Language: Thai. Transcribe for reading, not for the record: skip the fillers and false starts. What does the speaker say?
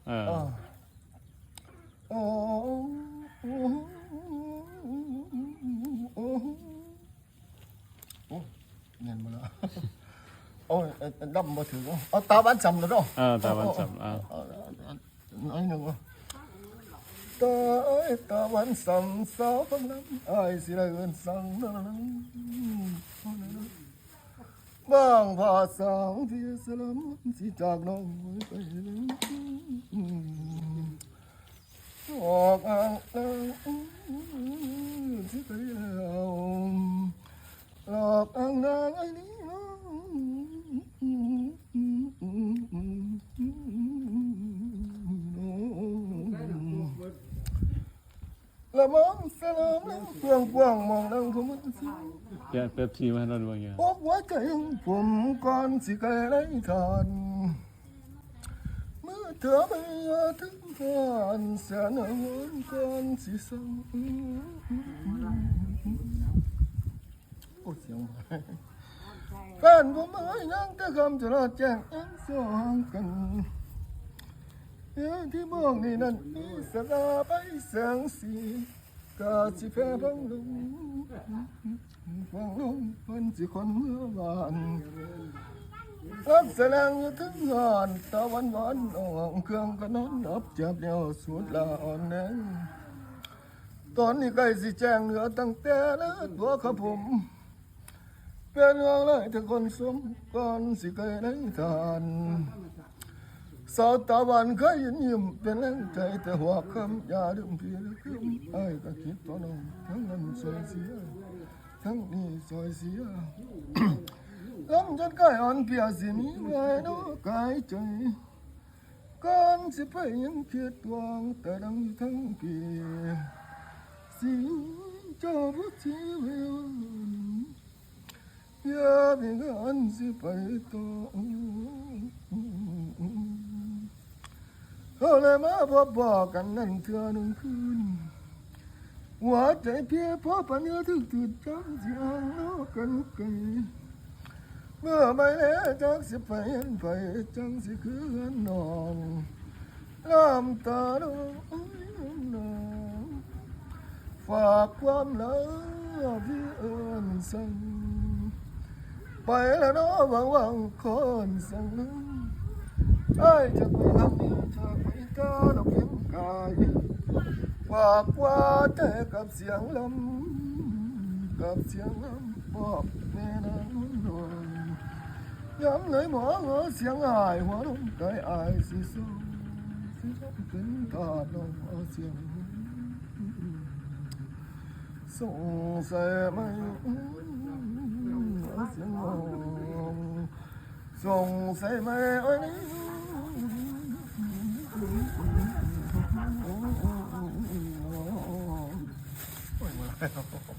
โอ้เงินมาแล้วโอ้ยดำมาถึงเอาตาบ้านจำแล้วเนาะตาบ้านจำน้อยหนึ่งตาบ้านจำสาวกำลังไอ้สิได้เงินสั่งนั้นบางภาษาที่สลัมสิจากน้องไปออกอ่างที่ไปแล้วหลอกอ่างนางไอ้นี้ละมองสลามแล้วกว้างกว้างมองนั่งผมมันสิแกเป๊ปซี่มาให้เราดูบางอย่างบอกว่าใจผมก่อนสิไกลไรทานเมื่อเธอไม่ถึงผ่านแสนวันก่อนสิสั่งโอ้เสียงแฟนผมไม่ยังแต่คำจะรอแจ้งยังสองกันที่บอกนี่นั่นมีสกาไปแสงสีกาสิแพ้ฟังลงเพิ่นสิคนเมื่อวานรับแสดงอยู่ถึงงานตะวันหวานอ่องเครื่องก็นอนนับจับเดียวสุดละอ่อนแน่ตอนนี้ใกล้สิแจ้งเหลือตั้งแต่แล้วตัวข้าผมเป็นอะไรแต่คนสมก่อนสิไกลได้ทานสาวตะวันเคยยิ้มเป็นแรงใจแต่หัวคำอย่าลืมพี่ลืมไอ้ก็คิดต่อน้องทั้งนั้นสวยเสียทั้งนี้สวยเสียลำจนกายอ่อนเพียสิมีไว้นอกายใจก่อนสิไปยังคิดวางแต่ดังทั้งปีสิเจ้าผู้ที่เววอย่าเพียงกันสิไปต่อเขาเลยมาพบบอกกันนั่นเถื่อหนึ่งคืนหัวใจเพียพอปัญญาถึงตื่นจังสิอ่างนอกกันไกลเมื่อไม่แล้วจังสิไปไปจังสิคืนนองน้ำตาน้องฝากความรักที่เอิญสั่งไปแล้วน้องหวังคนสั่งไอ้จะไปทำนี้จากไปก้าวดอกเพียงกายฝากว่าแต่กับเสียงลำบอกแม่นางนอนย้ำเลยหมอเสียงอายหัวลงใจอายสิสู้สิเป็นตาดน้องเสียงส่งใส่ไม่เสียงน้องส่งใส่ไม่โอ้ยโอ้ยมาแล้ว